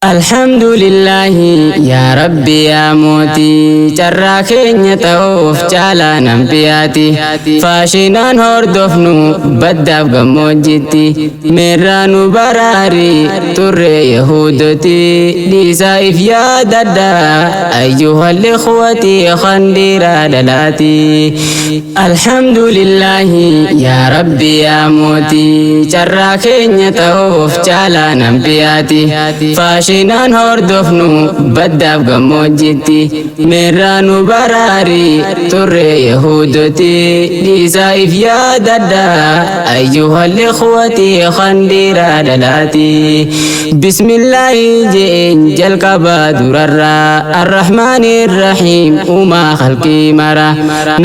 Alhamdulillahi yaa rabbi yaa mootii carraa keenya ta'uuf caalaa nambiyaati faashinaan hordofnu baddaaf gammoojjitti meerraa nu baraari turre yahuudoti dhiisaa'if yaadadda ayyuhal ikhwati khandiiraa dhalaati. Alhamdulillahi yaa rabbi yaa mootii carraa keenya ta'uuf caalaa nambiyaati faashinaan hordofnu baddaaf gammoojjitti meerraa nu baraari turre yahuudoti dhiisaa'if yaadadda ayyuhal ikhwati khandiiraa dhalaati. Bismillaahi jeen jalqabaa durarraa arrahmaanir rahiim uumaa khalqii mara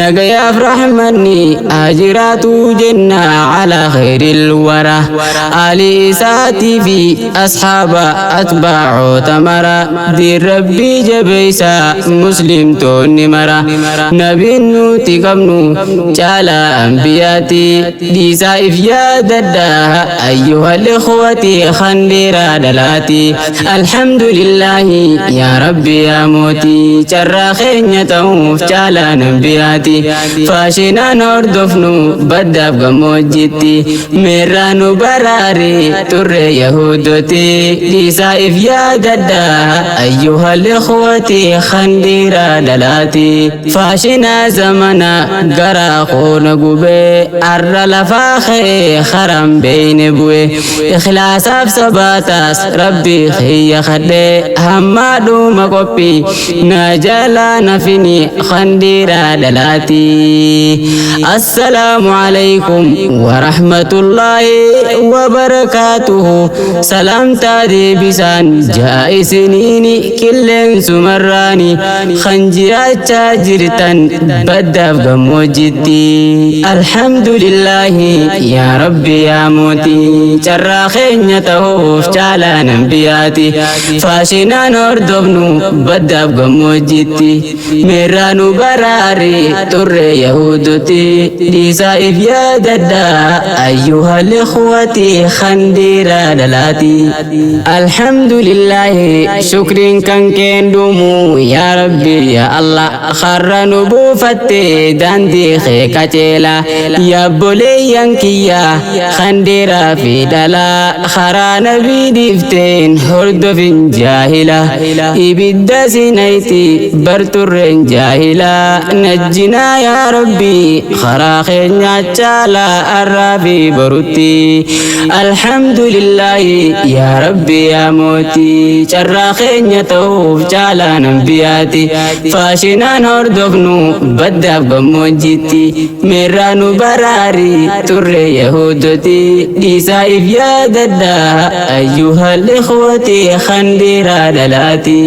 nagayaaf rahmanni ajiraatu jenna calaa khayril wara aalii isaatii fi asxaaba atbaacota mara diin rabbii jabeeysa muslimtoonni mara nabiin nuti qabnu caalaa ambiyaati dhiisaa'if yaadadda ayyuhal ikhwati khandiiraa dhalaati. Alhamdulillahi yaa rabbi yaa mootii carraa keenya ta'uuf caalaa nambiyaati faashinaan hordofnu baddaaf gammoojjitti meerraa nu baraari turre yahuudoti dhiisaa'if yaadadda ayyuhal ikhwati khandiiraa dhalaati. Faashinaa zamana garaa koona gubee arra lafaa kee haram beeyne bu'e ikhlaasaaf sabaataas rabbi kiyya kadhee hammaa dhuuma qophii na jalaa nafini khandiiraa dhalaati. Assalaamu alaykum wa rahmatullaahi wa barakaatuhu. Salaamtaa deebisaan jaa'isiniini qilleensumarraani kan jiraachaa jirtan baddaaf gammoojjitti. Alhamdulillahi yaa rabbi yaa mootii carraa keenya ta'uuf caalaa nambiyaati faashinaan hordofnu baddaaf gammoojjitti meerraa nu baraari turre yahuudoti dhiisaa'if yaadadda ayyuhal ikhwati khandiiraa dhalaati. Alhamdulillahi shukriin kan keendumu yaa rabbi yaa Allah har'a nu buufatte daandii kee qajeela yaa boleeyyan kiyya khandiiraa fi dhalaa karaa nabii dhiifteen hordofin jaahila ibidda sinayti barturreen jaahila najjinaa yaa rabbi karaa keenya caalaa arraa fi borutti. Alhamdulillahi yaa rabbi yaa mootii carraa keenya ta'uuf caalaa nambiyaati faashinaan hordofnu baddaaf gammoojjitti meerraa nu baraari turre yahuudoti dhiisaa'if yaadadda ayyuhal ikhwati khandiiraa dhalaati.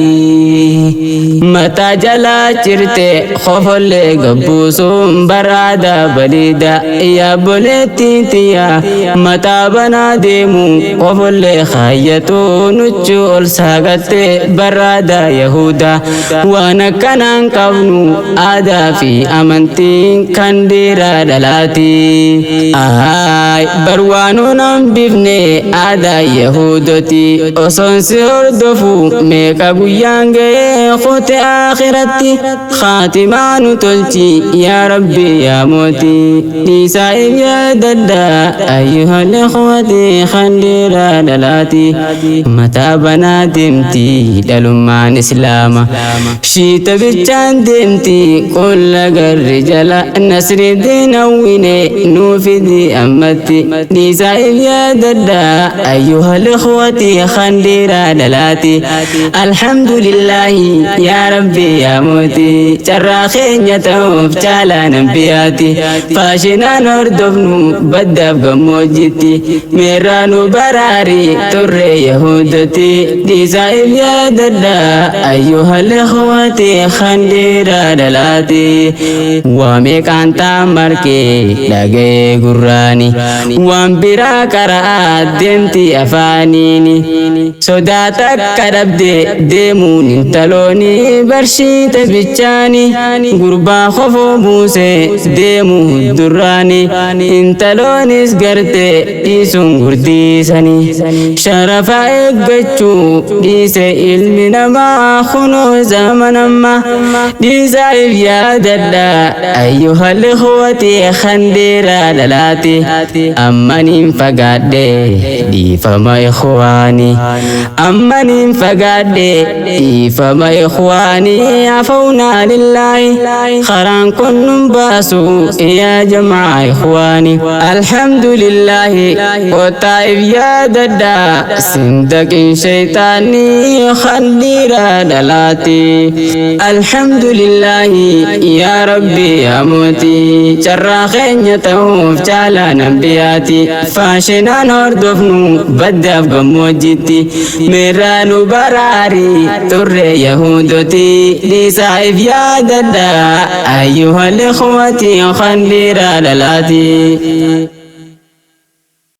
Mataa jalaa jirte kofollee gabbuusuun baraada baliida yaa boleettiin tiyya mataa banaa deemu kofollee kaayyatu nuchu ol saagatte baraada yahuda waan akkanaan qabnu aadaa fi amantiin khandiiraa dhalaati. Barwaanoon hambifne aadaa yahuudoti osoon si hordofu meeqa guyyaan ga'ee kute akhiratti khaatimaa nu tolchi yaa rabbi yaa mootii dhiisaa'if yaadadda ayyuhal ikhwati khandiiraa dhalaati. Mataa banaa deemti dhalummaan islaama shiita bichaan deemti qulla garri jala nasriddin hawwine nuufidi ammatti dhiisaa'if yaadadda ayyuhal ikhwati khandiiraa dhalaati. Alhamdulillahi yaa rabbi yaa mootii carraa keenya ta'uuf caalaa nambiyaati faashinaan hordofnu baddaaf gammoojjitti meerraa nu baraari turre yahuudoti dhiisaa'if yaadadda ayyuhal ikhwati khandiiraa dhalaati. Waa meeqaan taamarkee dhaga'ee gurraani waan biraa qara'aa deemti afaaniini sodaa takka dhabde deemuun intalooni barshiite bichaani gurbaa kofoo buuse deemu duraani intaloonis garte dhiisuun gurdiisani sharafa eeggachuu jechuu dhiise ilmi namaa kunoo zamanamma dhiisaa'if yaadadha ayyuhal ikhwati khandeera dhalaati ammaniin fagaadhe dhiifama ikhwaani ammaniin fagaadhe dhiifama ikhwaani afawnaa lillaahi karaan kun nun baasu yaa jamaa ikhwaani alhamdulillaahi qotaa'if yaadadha sindaqin shaytaanii khandiira dhalaati alhamdulillaahi yaa rabbi yaa mootii carraa keenya ta'uuf caalaan anbiyaati faashinaan hordofnu baddaaf gammoojjitti meerraa nu baraari turre yahuudoti dhiisaa'if yaadadha ayyuhal ikhwati khandiira dhalaati